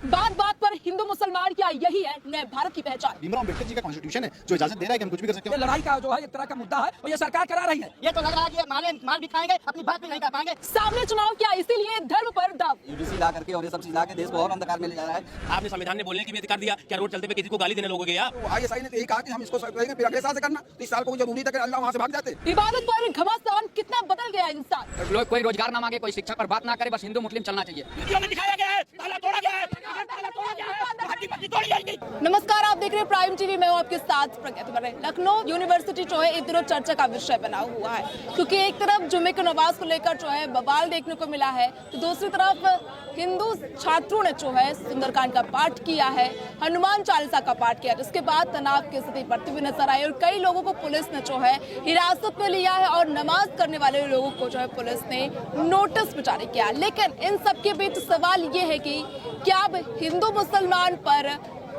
बात बात पर हिंदू मुसलमान क्या यही है नए भारत की पहचान? भीमराव अम्बेडकर जी का कॉन्स्टिट्यूशन है जो इजाजत दे रहा है कि हम कुछ भी कर सकते हैं। लड़ाई का जो है एक तरह का मुद्दा है और ये सरकार करा रही है। ये तो लग रहा है कि मार भी खाएंगे, अपनी बात भी नहीं कर पाएंगे। सामने चुनाव क्या, इसीलिए धर्म पर दाव। यूडीसी ला करके और ये सब चीज ला के देश को और अंधकार में ले जा रहा है। आपने संविधान ने बोलने की भी अधिकार दिया, क्या रोड चलते पे किसी को गाली देने लोगों गया? आईएसआई ने तो यही कहा कि हम इसको फिर अगले साल से करना, 30 साल को जरूरी था कि अल्लाह वहाँ से भाग जाते। इबादत पर घमासान कितना बदल गया इंसान। लोग कोई रोजगार ना मांगे, कोई शिक्षा पर बात ना करे, बस हिंदू मुस्लिम चलना चाहिए। दिखाया गया है, ताला तोड़ा गया है, ताला तोड़ा गया है, हड्डी पट्टी तोड़ी जाएगी। नमस्कार, आप देख रहे हैं प्राइम टीवी। मैं हूं आपके साथ प्रज्ञा तिवारी। लखनऊ यूनिवर्सिटी जो है एक तरफ चर्चा का विषय बना हुआ है, क्योंकि एक तरफ जुम्मे की नमाज को लेकर जो है बवाल देखने को मिला है, तो दूसरी तरफ हिंदू छात्रों ने जो है सुंदरकांड का पाठ किया है, हनुमान चालीसा का पाठ किया, जिसके बाद तनाव की स्थिति बढ़ती हुई नजर आई और कई लोगों को पुलिस ने जो है हिरासत में लिया है और नमाज करने वाले लोगों को जो है पुलिस ने नोटिस भी जारी किया। लेकिन इन सबके बीच सवाल ये है कि क्या अब हिंदू मुसलमान पर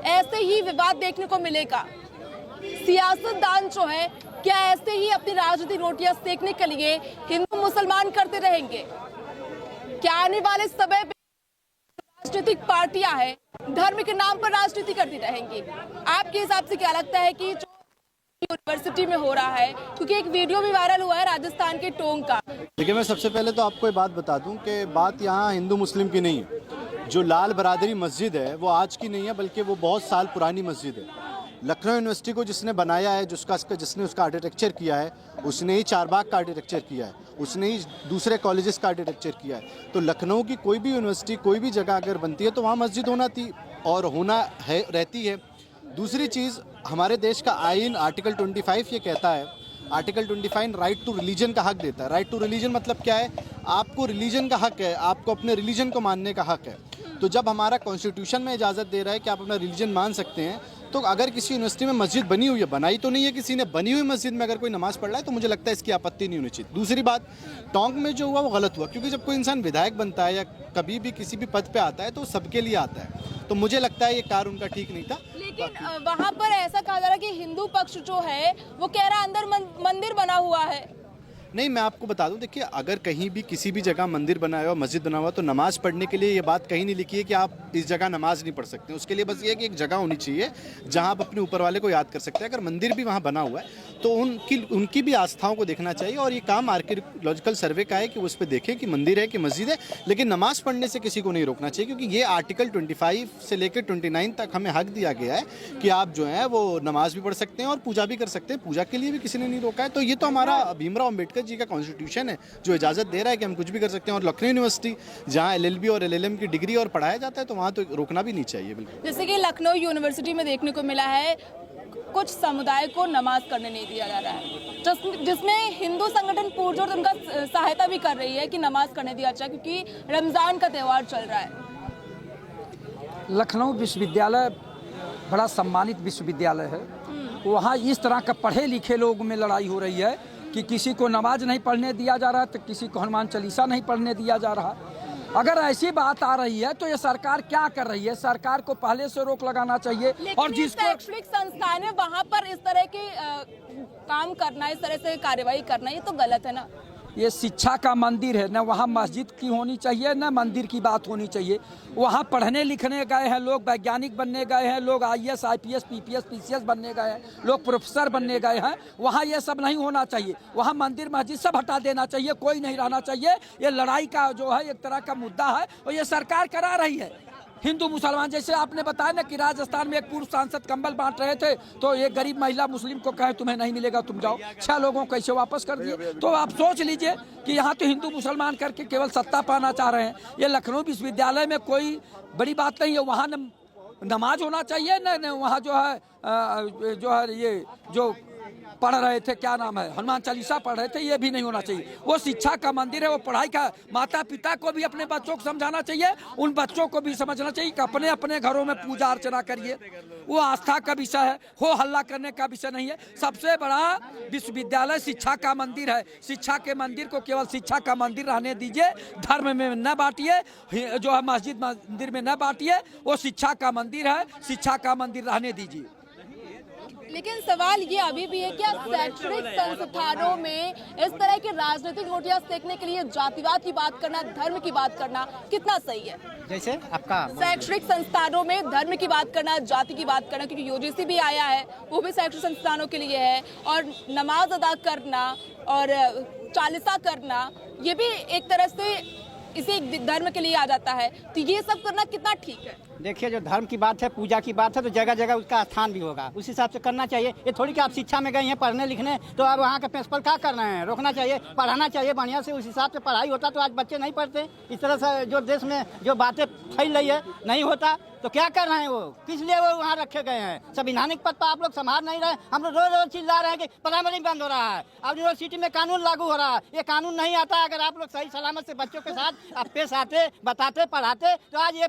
ऐसे ही विवाद देखने को मिलेगा? सियासतदान जो है क्या ऐसे ही अपनी राजनीतिक रोटियां सेकने के लिए हिंदू मुसलमान करते रहेंगे? क्या आने वाले समय में राजनीतिक पार्टियां हैं धर्म के नाम पर राजनीति करती रहेंगी? आपके हिसाब से क्या लगता है कि जो यूनिवर्सिटी में हो रहा है, क्योंकि एक वीडियो भी वायरल हुआ है राजस्थान के टोंक का। देखिए, मैं सबसे पहले तो आपको ये बात बता दूं कि बात यहाँ हिंदू मुस्लिम की नहीं है। जो लाल बरादरी मस्जिद है वो आज की नहीं है, बल्कि वो बहुत साल पुरानी मस्जिद है। लखनऊ यूनिवर्सिटी को जिसने बनाया है, जिसने उसका आर्किटेक्चर किया है, उसने ही चारबाग का आर्किटेक्चर किया है, उसने ही दूसरे कॉलेजेस का आर्किटेक्चर किया है। तो लखनऊ की कोई भी यूनिवर्सिटी, कोई भी जगह अगर बनती है तो वहाँ मस्जिद होना थी और होना है, रहती है। दूसरी चीज़, हमारे देश का आइन आर्टिकल 25 ये कहता है, आर्टिकल 25 राइट टू रिलीजन का हक देता है। राइट टू रिलीजन मतलब क्या है? आपको रिलीजन का हक है, आपको अपने रिलीजन को मानने का हक है। तो जब हमारा कॉन्स्टिट्यूशन में इजाज़त दे रहा है कि आप अपना रिलीजन मान सकते हैं, तो अगर किसी यूनिवर्सिटी में मस्जिद बनी हुई है, बनाई तो नहीं है किसी ने, बनी हुई मस्जिद में अगर कोई नमाज पढ़ रहा है तो मुझे लगता है इसकी आपत्ति नहीं होनी चाहिए। दूसरी बात, टोंक में जो हुआ वो गलत हुआ, क्योंकि जब कोई इंसान विधायक बनता है या कभी भी किसी भी पद पे आता है तो सबके लिए आता है। तो मुझे लगता है ये कार्य उनका ठीक नहीं था। लेकिन वहाँ पर ऐसा कहा जा रहा है कि हिंदू पक्ष जो है वो कह रहा है अंदर मंदिर बना हुआ है। नहीं, मैं आपको बता दूं, देखिए, अगर कहीं भी किसी भी जगह मंदिर बना हुआ, मस्जिद बना हुआ, तो नमाज पढ़ने के लिए ये बात कहीं नहीं लिखी है कि आप इस जगह नमाज नहीं पढ़ सकते। उसके लिए बस ये है कि एक जगह होनी चाहिए जहां आप अपने ऊपर वाले को याद कर सकते हैं। अगर मंदिर भी वहां बना हुआ है तो उनकी भी आस्थाओं को देखना चाहिए, और ये काम आर्कियोलॉजिकल सर्वे का है कि वो उस पर देखें कि मंदिर है कि मस्जिद है। लेकिन नमाज पढ़ने से किसी को नहीं रोकना चाहिए, क्योंकि ये आर्टिकल 25 से लेकर 29 तक हमें हक दिया गया है कि आप जो है वो नमाज भी पढ़ सकते हैं और पूजा भी कर सकते हैं। पूजा के लिए भी किसी ने नहीं रोका है। तो ये तो हमारा भीमराव अम्बेडकर जी का कॉन्स्टिट्यूशन है जो इजाज़त दे रहा है कि हम कुछ भी कर सकते हैं। और लखनऊ यूनिवर्सिटी जहाँ LLB और LLM की डिग्री और पढ़ाया जाता है, तो वहाँ तो रोकना भी नहीं चाहिए। बिल्कुल, जैसे कि लखनऊ यूनिवर्सिटी में देखने को मिला है कुछ समुदाय को नमाज करने नहीं दिया जा रहा है, जिसमें हिंदू संगठन पुरजोर उनका सहायता भी कर रही है कि नमाज करने दिया जाए, क्योंकि रमजान का त्यौहार चल रहा है। लखनऊ विश्वविद्यालय बड़ा सम्मानित विश्वविद्यालय है। वहाँ इस तरह का पढ़े लिखे लोग में लड़ाई हो रही है कि किसी को नमाज नहीं पढ़ने दिया जा रहा, तो किसी को हनुमान चालीसा नहीं पढ़ने दिया जा रहा। अगर ऐसी बात आ रही है तो ये सरकार क्या कर रही है? सरकार को पहले से रोक लगाना चाहिए। और जिसको शैक्षणिक संस्थान है वहाँ पर इस तरह के काम करना, इस तरह से कार्यवाही करना, ये तो गलत है ना। ये शिक्षा का मंदिर है, न वहाँ मस्जिद की होनी चाहिए न मंदिर की बात होनी चाहिए। वहाँ पढ़ने लिखने गए हैं लोग, वैज्ञानिक बनने गए हैं लोग, IAS IPS PPS PCS बनने गए हैं लोग, प्रोफेसर बनने गए हैं। वहाँ ये सब नहीं होना चाहिए। वहाँ मंदिर मस्जिद सब हटा देना चाहिए, कोई नहीं रहना चाहिए। ये लड़ाई का जो है एक तरह का मुद्दा है और ये सरकार करा रही है। हिंदू मुसलमान, जैसे आपने बताया ना कि राजस्थान में एक पूर्व सांसद कंबल बांट रहे थे, तो एक गरीब महिला मुस्लिम को कहे तुम्हें नहीं मिलेगा, तुम जाओ, 6 लोगों को कैसे वापस कर दिए। तो आप सोच लीजिए कि यहाँ तो हिंदू मुसलमान करके केवल सत्ता पाना चाह रहे हैं। ये लखनऊ विश्वविद्यालय में कोई बड़ी बात नहीं है। वहाँ नमाज होना चाहिए, न वहाँ जो है ये जो पढ़ रहे थे, क्या नाम है, हनुमान चालीसा पढ़ रहे थे, ये भी नहीं होना चाहिए। वो शिक्षा का मंदिर है, वो पढ़ाई का। माता पिता को भी अपने बच्चों को समझाना चाहिए, उन बच्चों को भी समझना चाहिए कि अपने अपने घरों में पूजा अर्चना करिए। वो आस्था का विषय है, हो हल्ला करने का विषय नहीं है। सबसे बड़ा विश्वविद्यालय शिक्षा का मंदिर है। शिक्षा के मंदिर को केवल शिक्षा का मंदिर रहने दीजिए, धर्म में न बांटिए, जो है मस्जिद मंदिर में न बांटिए। वो शिक्षा का मंदिर है, शिक्षा का मंदिर रहने दीजिए। लेकिन सवाल ये अभी भी है, क्या शैक्षणिक संस्थानों में इस तरह की राजनीतिक रोटियां सेकने के लिए जातिवाद की बात करना, धर्म की बात करना कितना सही है? जैसे आपका शैक्षणिक संस्थानों में धर्म की बात करना, जाति की बात करना, क्योंकि यूजीसी भी आया है, वो भी शैक्षणिक संस्थानों के लिए है, और नमाज अदा करना और चालीसा करना, ये भी एक तरह से इसी धर्म के लिए आ जाता है। तो ये सब करना कितना ठीक है? देखिए, जो धर्म की बात है, पूजा की बात है, तो जगह जगह उसका स्थान भी होगा, उस हिसाब से करना चाहिए। ये थोड़ी कि आप शिक्षा में गए हैं पढ़ने लिखने, तो अब वहाँ का प्रिंसिपल क्या कर रहे हैं? रोकना चाहिए, पढ़ाना चाहिए बढ़िया से। उस हिसाब से पढ़ाई होता तो आज बच्चे नहीं पढ़ते। इस तरह से जो देश में जो बातें फैल रही है, नहीं होता तो क्या कर रहे हैं वो? किस लिए वो वहाँ रखे गए हैं? संवैधानिक पद पर आप लोग संभाल नहीं रहे। हम लोग रोज रोज चिल्ला रहे हैं कि प्राइमरी बंद हो रहा है, अब यूनिवर्सिटी में कानून लागू हो रहा है। ये कानून नहीं आता। अगर आप लोग सही सलामत से बच्चों के साथ आप पेश आते, बताते, पढ़ाते, तो आज ये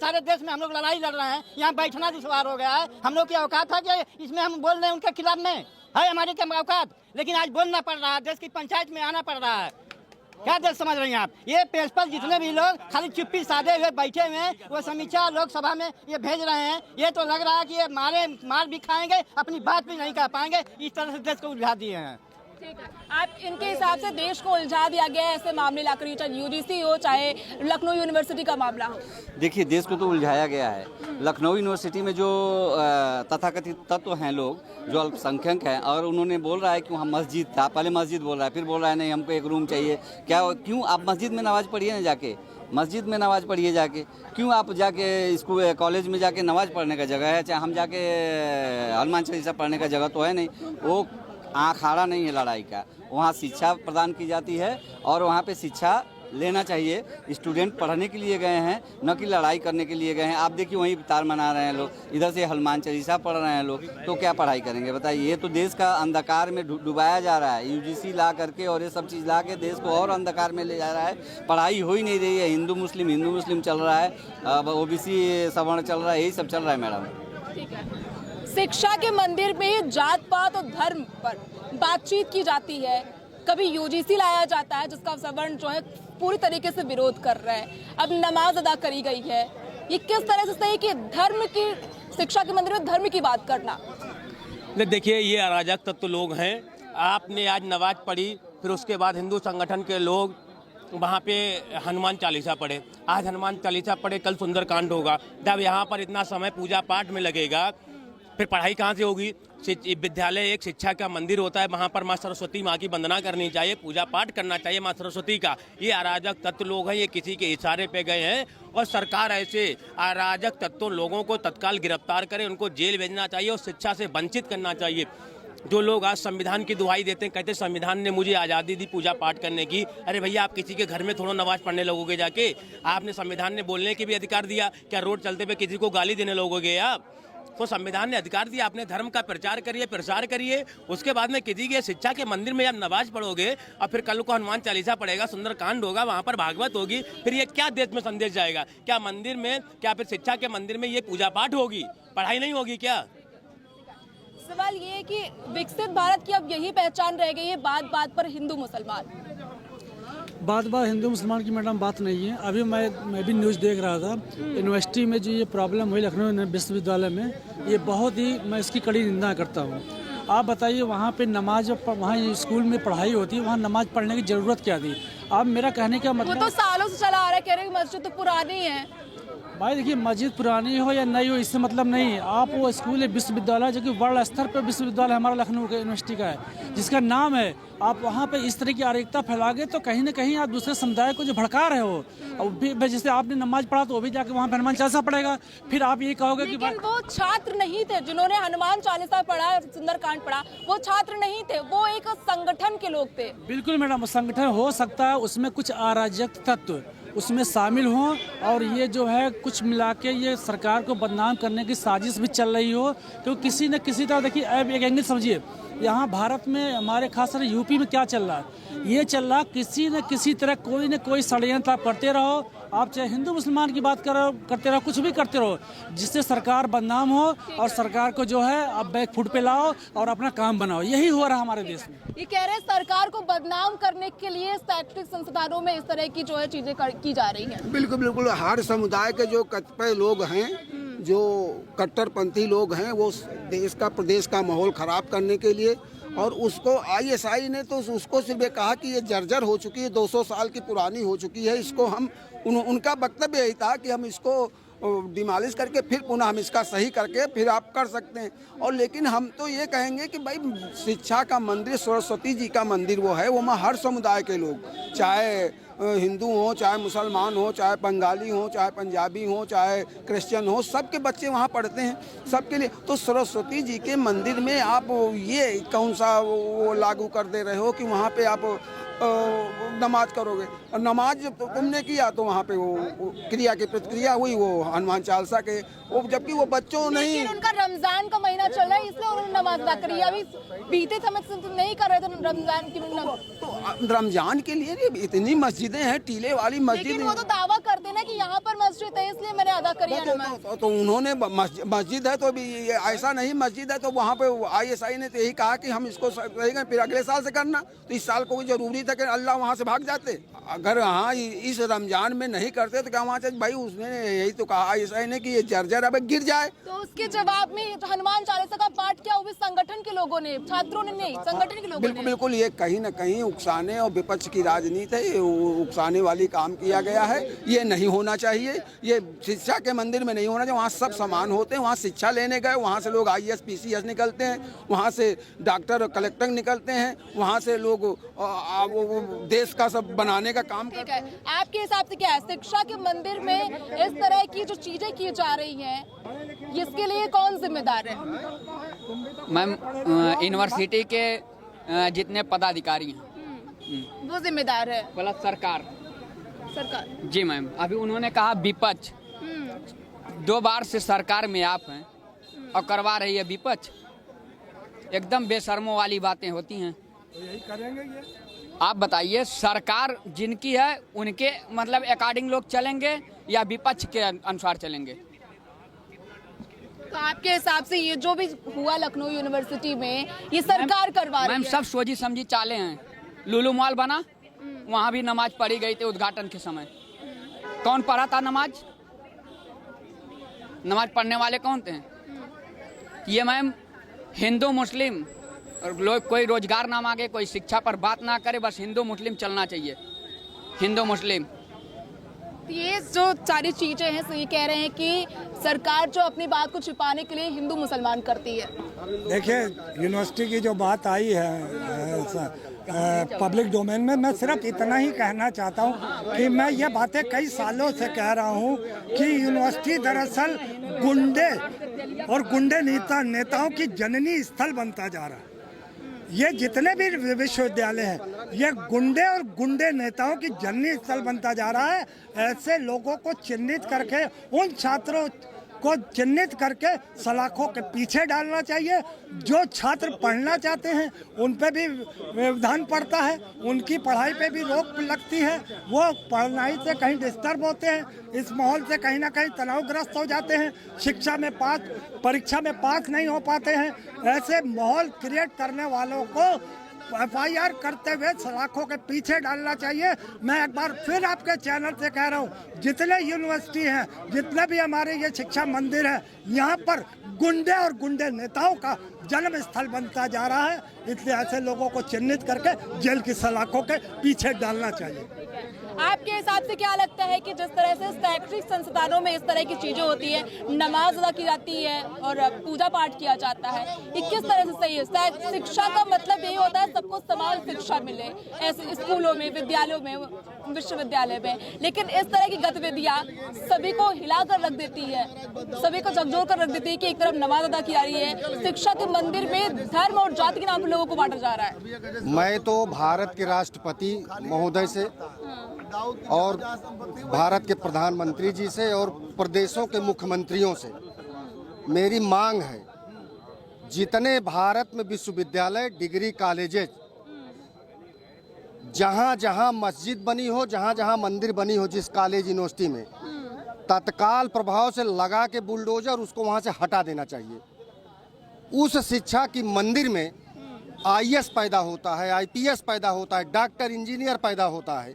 सारे देश में हम लोग लड़ाई लड़ रहे हैं। यहाँ बैठना दुश्वार हो गया है। हम लोग की औकात है कि इसमें हम बोल रहे हैं उनके खिलाफ में है हमारी क्या औकात? लेकिन आज बोलना पड़ रहा है, देश की पंचायत में आना पड़ रहा है। क्या देश समझ रही हैं आप? ये प्रिंसिपल जितने भी लोग खाली चुप्पी साधे हुए बैठे हुए हैं, वो समीक्षा लोकसभा में ये भेज रहे हैं। ये तो लग रहा है कि ये मार भी खाएंगे, अपनी बात भी नहीं कर पाएंगे। इस तरह से देश को उलझा दिए हैं। ठीक है, आप इनके हिसाब से देश को उलझा दिया गया है ऐसे मामले लाकर, चाहे यूजीसी हो, चाहे लखनऊ यूनिवर्सिटी का मामला हो। देखिए, देश को तो उलझाया गया है। लखनऊ यूनिवर्सिटी में जो तथाकथित तत्व हैं लोग, जो अल्पसंख्यक हैं, और उन्होंने बोल रहा है कि वहाँ मस्जिद था, पहले मस्जिद बोल रहा है, फिर बोल रहा है नहीं हमको एक रूम चाहिए। क्यों आप मस्जिद में नमाज़ पढ़िए ना जाके, मस्जिद में नमाज़ पढ़िए जाके। क्यों आप जाके स्कूल कॉलेज में जाके नमाज़ पढ़ने का जगह है, चाहे हम जाके हनुमान चालीसा पढ़ने का जगह तो है नहीं। वो आखाड़ा नहीं है लड़ाई का। वहाँ शिक्षा प्रदान की जाती है और वहाँ पे शिक्षा लेना चाहिए। स्टूडेंट पढ़ने के लिए गए हैं, न कि लड़ाई करने के लिए गए हैं। आप देखिए वहीं तार मना रहे हैं लोग, इधर से हनुमान चालीसा पढ़ रहे हैं लोग, तो क्या पढ़ाई करेंगे बताइए? ये तो देश का अंधकार में डुबाया जा रहा है। यूजीसी ला करके और ये सब चीज़ ला के देश को और अंधकार में ले जा रहा है। पढ़ाई हो ही नहीं रही है। हिंदू मुस्लिम चल रहा है, ओबीसी सवर्ण चल रहा है, यही सब चल रहा है मैडम। ठीक है, शिक्षा के मंदिर में जात पात और धर्म पर बातचीत की जाती है, कभी यूजीसी लाया जाता है जिसका सवर्ण जो है पूरी तरीके से विरोध कर रहा है। अब नमाज अदा करी गई है, ये किस तरह से सही कि धर्म की शिक्षा के मंदिर में धर्म की बात करना? देखिए, ये अराजक तत्व लोग हैं। आपने आज नमाज पढ़ी, फिर उसके बाद हिंदू संगठन के लोग वहाँ पे हनुमान चालीसा पढ़े। आज हनुमान चालीसा पढ़े, कल सुंदरकांड होगा। जब यहाँ पर इतना समय पूजा पाठ में लगेगा, फिर पढ़ाई कहाँ से होगी? विद्यालय एक शिक्षा का मंदिर होता है, वहाँ पर माँ सरस्वती माँ की वंदना करनी चाहिए, पूजा पाठ करना चाहिए माँ सरस्वती का। ये अराजक तत्व लोग हैं, ये किसी के इशारे पे गए हैं, और सरकार ऐसे अराजक तत्वों लोगों को तत्काल गिरफ्तार करे, उनको जेल भेजना चाहिए और शिक्षा से वंचित करना चाहिए। जो लोग आज संविधान की दुहाई देते हैं, कहते हैं संविधान ने मुझे आज़ादी दी पूजा पाठ करने की। अरे भैया, आप किसी के घर में थोड़ा नमाज पढ़ने लगोगे जाके? आपने संविधान ने बोलने के भी अधिकार दिया, क्या रोड चलते हुए किसी को गाली देने लगोगे आप? तो संविधान ने अधिकार दिया, अपने धर्म का प्रचार करिए, प्रसार करिए। उसके बाद में किसी के शिक्षा के मंदिर में आप नमाज पढ़ोगे और फिर कल को हनुमान चालीसा पढ़ेगा, सुंदरकांड होगा, वहाँ पर भागवत होगी, फिर ये क्या देश में संदेश जाएगा? क्या मंदिर में, क्या फिर शिक्षा के मंदिर में ये पूजा पाठ होगी, पढ़ाई नहीं होगी क्या? सवाल ये है कि विकसित भारत की अब यही पहचान रह गई है, बात बात पर हिंदू मुसलमान। बात हिंदू मुसलमान की मैडम बात नहीं है। अभी मैं भी न्यूज़ देख रहा था, यूनिवर्सिटी में जो ये प्रॉब्लम हुई लखनऊ विश्वविद्यालय में, ये बहुत ही, मैं इसकी कड़ी निंदा करता हूँ। आप बताइए, वहाँ पे नमाज, वहाँ स्कूल में पढ़ाई होती है, वहाँ नमाज पढ़ने की ज़रूरत क्या थी? अब मेरा कहने का मतलब, वो तो सालों से चला आ रहा है, कह रहे हैं मस्जिद तो पुरानी है। भाई देखिए, मस्जिद पुरानी हो या नहीं हो, इससे मतलब नहीं। आप वो स्कूल है, विश्वविद्यालय, जो कि वर्ल्ड स्तर पर विश्वविद्यालय हमारा लखनऊ के यूनिवर्सिटी का है, जिसका नाम है, आप वहाँ पे इस तरह की अराजकता फैलाओगे तो कहीं ना कहीं आप दूसरे समुदाय को जो भड़का रहे हो। और जैसे आपने नमाज पढ़ा तो वो भी जाके वहाँ पे हनुमान चालीसा पढ़ेगा, फिर आप ये कहोगे कि वो छात्र नहीं थे जिन्होंने हनुमान चालीसा पढ़ा, सुंदरकांड पढ़ा, वो छात्र नहीं थे, वो एक संगठन के लोग थे। बिल्कुल मैडम, संगठन हो सकता है, उसमें कुछ अराजक तत्व उसमें शामिल हों, और ये जो है कुछ मिला के ये सरकार को बदनाम करने की साजिश भी चल रही हो। तो किसी न किसी तरह, देखिए अब एक एंगल समझिए, यहाँ भारत में हमारे खासकर यूपी में क्या चल रहा है? ये चल रहा, किसी न किसी तरह कोई न कोई षड्यंत्र आप करते रहो, आप चाहे हिंदू मुसलमान की बात करते रहो, कुछ भी करते रहो, जिससे सरकार बदनाम हो और सरकार को जो है आप बैक फुट पे लाओ और अपना काम बनाओ। यही हो रहा है हमारे देश में। ये कह रहे हैं सरकार को बदनाम करने के लिए शैक्षणिक संस्थानों में इस तरह की जो है चीजें की जा रही हैं। बिल्कुल बिल्कुल, हर समुदाय के जो कतिपय लोग हैं जो कट्टरपंथी लोग हैं वो देश का प्रदेश का माहौल ख़राब करने के लिए, और उसको आईएसआई ने तो उसको सिर्फ ये कहा कि ये जर्जर हो चुकी है, 200 साल की पुरानी हो चुकी है, इसको हम उनका वक्तव्य यही था कि हम इसको डिमॉलिश करके फिर पुनः हम इसका सही करके फिर आप कर सकते हैं। और लेकिन हम तो ये कहेंगे कि भाई शिक्षा का मंदिर, सरस्वती जी का मंदिर वो है, वो वहाँ हर समुदाय के लोग, चाहे हिंदू हो, चाहे मुसलमान हो, चाहे बंगाली हो, चाहे पंजाबी हो, चाहे क्रिश्चियन हो, सबके बच्चे वहाँ पढ़ते हैं, सबके लिए। तो सरस्वती जी के मंदिर में आप ये कौन सा वो लागू कर दे रहे हो कि वहाँ पे आप नमाज करोगे, और नमाज जब तुमने किया तो वहाँ पे वो क्रिया की प्रतिक्रिया हुई, वो हनुमान चालीसा के, वो जबकि वो बच्चों नहीं। उनका रमजान का महीना चल रहा है इसलिए उन्होंने नमाज अदा करी, अभी बीते समय से तो नहीं कर रहे थे रमजान की। तो रमजान के लिए इतनी मस्जिदें हैं, टीले वाली मस्जिद, लेकिन वो तो दावा करते ना कि यहाँ पर मस्जिद है इसलिए मैंने अदा करी है नमाज। तो उन्होंने मस्जिद है तो भी ऐसा नहीं, मस्जिद है तो वहाँ पे आईएसआई ने तो यही कहा कि हम इसको फिर अगले साल से करना, तो इस साल को भी जरूरी था कि अल्लाह वहाँ से भाग जाते। अगर हाँ इस रमजान में नहीं करते तो क्या वहाँ से भाई, उसने यही तो कहा आईएसआई ने कि ये जर्जर अब गिर जाए। तो उसके जवाब में हनुमान चालीसा का पाठ किया, वो भी संगठन के लोगों ने, छात्रों ने नहीं, संगठन के लोगों ने। बिल्कुल ये कहीं न कहीं उकसाने और विपक्ष की राजनीति है, उकसाने वाली काम किया गया है, ये नहीं होना चाहिए। ये शिक्षा के मंदिर में नहीं होना चाहिए, वहाँ सब समान होते हैं, वहाँ शिक्षा लेने गए, वहाँ से लोग IAS PCS निकलते हैं, वहाँ से डॉक्टर और कलेक्टर निकलते हैं, वहाँ से लोग देश का सब बनाने का काम करते हैं। आपके हिसाब से क्या है, शिक्षा के मंदिर में इस तरह की जो चीजें की जा रही हैं, इसके लिए कौन जिम्मेदार है? मैम यूनिवर्सिटी के जितने पदाधिकारी हैं वो जिम्मेदार है, प्लस सरकार। जी मैम, अभी उन्होंने कहा विपक्ष, 2 बार से सरकार में आप हैं और करवा रही है विपक्ष, एकदम बेशर्मों वाली बातें होती हैं। तो यही करेंगे ये। आप बताइए, सरकार जिनकी है उनके मतलब अकॉर्डिंग लोग चलेंगे या विपक्ष के अनुसार चलेंगे? तो आपके हिसाब से ये जो भी हुआ लखनऊ यूनिवर्सिटी में, ये सरकार करवा रही है? मैम सब सोची समझी चाले हैं। लुलु मॉल बना, वहाँ भी नमाज पढ़ी गई थी उद्घाटन के समय। कौन पढ़ा था नमाज? नमाज पढ़ने वाले कौन थे? ये मैम हिंदू मुस्लिम और लोग कोई रोजगार ना मांगे, कोई शिक्षा पर बात ना करे, बस हिंदू मुस्लिम चलना चाहिए, हिंदू मुस्लिम। ये जो सारी चीजें हैं, ये कह रहे हैं कि सरकार जो अपनी बात को छिपाने के लिए हिंदू मुसलमान करती है। देखिए, यूनिवर्सिटी की जो बात आई है पब्लिक डोमेन में, मैं सिर्फ इतना ही कहना चाहता हूँ कि मैं ये बातें कई सालों से कह रहा हूँ कि यूनिवर्सिटी दरअसल गुंडे और गुंडे नेताओं की जननी स्थल बनता जा रहा है। ये जितने भी विश्वविद्यालय हैं, ये गुंडे और गुंडे नेताओं की जननी स्थल बनता जा रहा है। ऐसे लोगों को चिन्हित करके, उन छात्रों को चिन्हित करके सलाखों के पीछे डालना चाहिए। जो छात्र पढ़ना चाहते हैं उन पे भी व्यवधान पड़ता है, उनकी पढ़ाई पे भी रोक लगती है, वो पढ़ाई से कहीं डिस्टर्ब होते हैं, इस माहौल से कहीं ना कहीं तनावग्रस्त हो जाते हैं, शिक्षा में परीक्षा में पास नहीं हो पाते हैं। ऐसे माहौल क्रिएट करने वालों को FIR करते हुए सलाखों के पीछे डालना चाहिए। मैं एक बार फिर आपके चैनल से कह रहा हूँ, जितने यूनिवर्सिटी हैं, जितने भी हमारे ये शिक्षा मंदिर है, यहाँ पर गुंडे और गुंडे नेताओं का जन्म स्थल बनता जा रहा है। इसलिए ऐसे लोगों को चिन्हित करके जेल की सलाखों के पीछे डालना चाहिए। आपके हिसाब से क्या लगता है कि जिस तरह से शैक्षिक संस्थानों में इस तरह की चीजें होती है, नमाज अदा की जाती है और पूजा पाठ किया जाता है, ये किस तरह से सही है? शिक्षा का मतलब यही होता है सबको समान शिक्षा मिले, ऐसे स्कूलों में, विद्यालयों में, विश्वविद्यालय में। लेकिन इस तरह की गतिविधियाँ सभी को हिलाकर रख देती है, सभी को झकझोर कर रख देती है कि एक तरफ नमाज अदा की जा रही है, शिक्षा के मंदिर में धर्म और जाति के नाम पर लोगों को बांटा जा रहा है। मैं तो भारत के राष्ट्रपति महोदय से और भारत के प्रधानमंत्री जी से और प्रदेशों के मुख्यमंत्रियों से मेरी मांग है, जितने भारत में विश्वविद्यालय, डिग्री कॉलेजेस, जहाँ जहाँ मस्जिद बनी हो, जहाँ जहाँ मंदिर बनी हो, जिस कॉलेज यूनिवर्सिटी में, तत्काल प्रभाव से लगा के बुलडोजर उसको वहाँ से हटा देना चाहिए। उस शिक्षा की मंदिर में IAS पैदा होता है, IPS पैदा होता है, डॉक्टर, इंजीनियर पैदा होता है।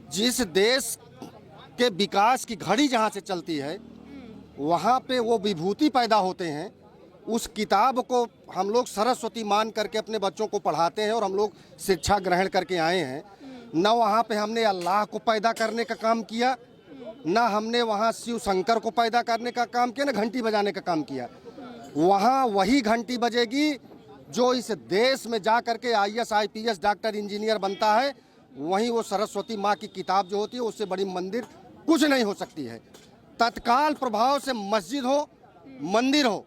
जिस देश के विकास की घड़ी जहाँ से चलती है, वहाँ पे वो विभूति पैदा होते हैं। उस किताब को हम लोग सरस्वती मान करके अपने बच्चों को पढ़ाते हैं और हम लोग शिक्षा ग्रहण करके आए हैं। न वहाँ पे हमने अल्लाह को पैदा करने का काम किया, न हमने वहाँ शिव शंकर को पैदा करने का काम किया, न घंटी बजाने का काम किया। वहाँ वही घंटी बजेगी जो इस देश में जा करके IAS IPS डॉक्टर इंजीनियर बनता है। वहीं वो सरस्वती माँ की किताब जो होती है, उससे बड़ी मंदिर कुछ नहीं हो सकती है। तत्काल प्रभाव से मस्जिद हो, मंदिर हो,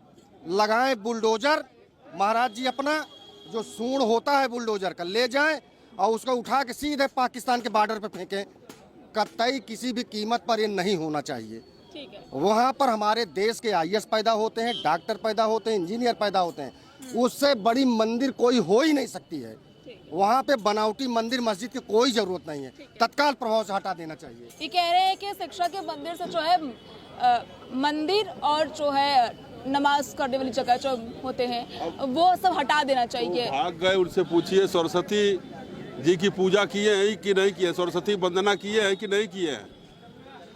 लगाएं बुलडोजर। महाराज जी अपना जो सूंड होता है बुलडोजर का ले जाएं और उसको उठा के सीधे पाकिस्तान के बॉर्डर पे फेंकें। कतई किसी भी कीमत पर ये नहीं होना चाहिए। ठीक है। वहाँ पर हमारे देश के IAS पैदा होते हैं, डॉक्टर पैदा होते हैं, इंजीनियर पैदा होते हैं। उससे बड़ी मंदिर कोई हो ही नहीं सकती है। वहाँ पे बनावटी मंदिर मस्जिद की कोई जरूरत नहीं है। तत्काल प्रभाव से हटा देना चाहिए। ये कह रहे हैं कि शिक्षा के मंदिर से जो है मंदिर और जो है नमाज करने वाली जगह जो होते हैं वो सब हटा देना चाहिए। भाग गए, उनसे पूछिए सरस्वती जी की पूजा किए हैं कि नहीं किए, सरस्वती वंदना किए हैं कि नहीं किए हैं।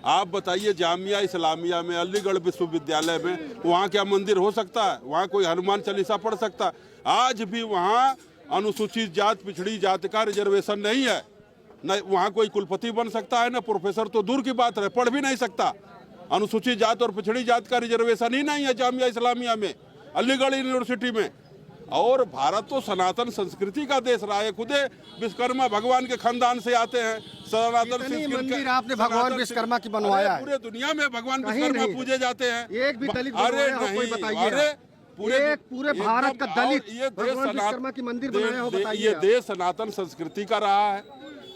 आप बताइए जामिया इस्लामिया में, अलीगढ़ विश्वविद्यालय में वहाँ क्या मंदिर हो सकता है? वहाँ कोई हनुमान चालीसा पढ़ सकता है? आज भी वहाँ अनुसूचित जात पिछड़ी जात का रिजर्वेशन नहीं है। न वहाँ कोई कुलपति बन सकता है, न प्रोफेसर तो दूर की बात है, पढ़ भी नहीं सकता। अनुसूचित जात और पिछड़ी जात का रिजर्वेशन ही नहीं है जामिया इस्लामिया में, अलीगढ़ यूनिवर्सिटी में। और भारत तो सनातन संस्कृति का देश रहा है। खुदे विश्वकर्मा भगवान के खानदान से आते हैं। सनातन मंदिर आपने भगवान विश्वकर्मा की बनवाया है। पूरे दुनिया में भगवान विश्वकर्मा पूजे जाते हैं। एक भी दलित अरे नहीं, अरे पूरे भारत का दलित भगवान विश्वकर्मा की मंदिर बनाया हो, बताइए। ये देश सनातन संस्कृति का रहा है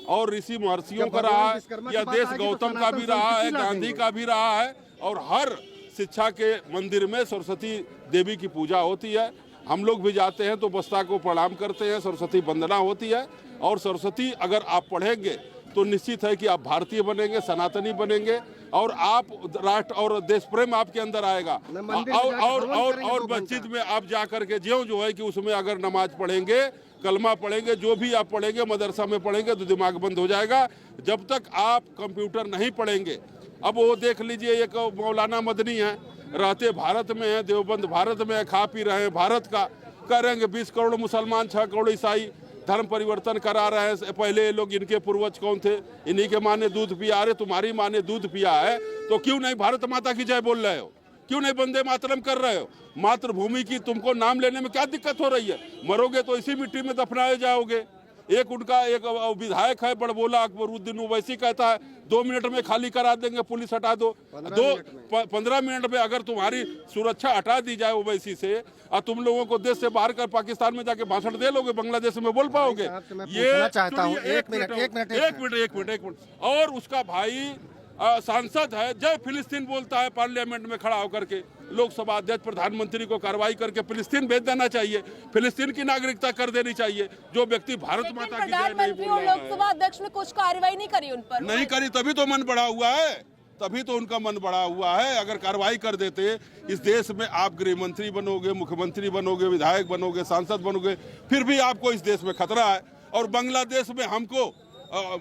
और ऋषि महर्षियों का रहा है। यह देश गौतम का भी रहा है, गांधी का भी रहा है। और हर शिक्षा के मंदिर में सरस्वती देवी की पूजा होती है। हम लोग भी जाते हैं तो बस्ता को प्रणाम करते हैं, सरस्वती वंदना होती है। और सरस्वती अगर आप पढ़ेंगे तो निश्चित है कि आप भारतीय बनेंगे, सनातनी बनेंगे और आप राष्ट्र और देश प्रेम आपके अंदर आएगा। और मस्जिद में आप जा करके जो है कि उसमें अगर नमाज पढ़ेंगे, कलमा पढ़ेंगे, जो भी आप पढ़ेंगे, मदरसा में पढ़ेंगे तो दिमाग बंद हो जाएगा। जब तक आप कंप्यूटर नहीं पढ़ेंगे। अब वो देख लीजिए, एक मौलाना मदनी है, रहते भारत में है, देवबंद भारत में है, खा पी रहे हैं भारत का। करेंगे 20 करोड़ मुसलमान, 6 करोड़ ईसाई धर्म परिवर्तन करा रहे हैं। पहले ये लोग, इनके पूर्वज कौन थे? इन्हीं के माँ ने दूध पिया। अरे तुम्हारी माँ ने दूध पिया है तो क्यों नहीं भारत माता की जय बोल रहे हो? क्यों नहीं वंदे मातरम कर रहे हो? मातृभूमि की तुमको नाम लेने में क्या दिक्कत हो रही है? मरोगे तो इसी मिट्टी में दफनाए जाओगे। एक उनका एक विधायक है बड़बोला अकबरुद्दीन ओवैसी, कहता है 2 मिनट में खाली करा देंगे, पुलिस हटा दो। 15 मिनट में अगर तुम्हारी सुरक्षा हटा दी जाए ओवैसी से और तुम लोगों को देश से बाहर कर पाकिस्तान में जाके भाषण दे लोगे, बांग्लादेश में बोल पाओगे? ये चाहता हूँ एक मिनट। और उसका भाई सांसद है, जय फिलिस्तीन बोलता है पार्लियामेंट में खड़ा होकर के। लोकसभा अध्यक्ष प्रधानमंत्री को कार्रवाई करके फिलिस्तीन भेज देना चाहिए, फिलिस्तीन की नागरिकता कर देनी चाहिए। जो व्यक्ति भारत माता की जय नहीं प्रधानमंत्री और लोकसभा अध्यक्ष ने कुछ कार्रवाई नहीं करी उन पर। नहीं करी, तभी तो मन बढ़ा हुआ है, तभी तो उनका मन बढ़ा हुआ है। अगर कार्रवाई कर देते, इस देश में आप गृह मंत्री बनोगे, मुख्यमंत्री बनोगे, विधायक बनोगे, सांसद बनोगे, फिर भी आपको इस देश में खतरा है। और बांग्लादेश में हमको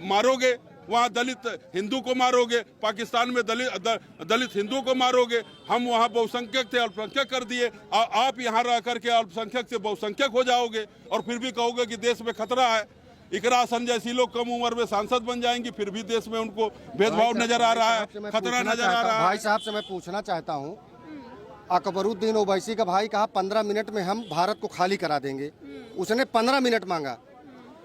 मारोगे, वहाँ दलित हिंदू को मारोगे, पाकिस्तान में दलित हिंदू को मारोगे। हम वहाँ बहुसंख्यक थे, अल्पसंख्यक कर दिए। आप यहाँ रह करके अल्पसंख्यक से बहुसंख्यक हो जाओगे और फिर भी कहोगे कि देश में खतरा है। इकरा हसन जैसी लोग कम उम्र में सांसद बन जाएंगी, फिर भी देश में उनको भेदभाव नजर आ रहा है, खतरा नजर आ रहा है। भाई साहब से मैं पूछना चाहता हूँ, अकबरुद्दीन ओवैसी का भाई कहा 15 मिनट में हम भारत को खाली करा देंगे। उसने 15 मिनट मांगा।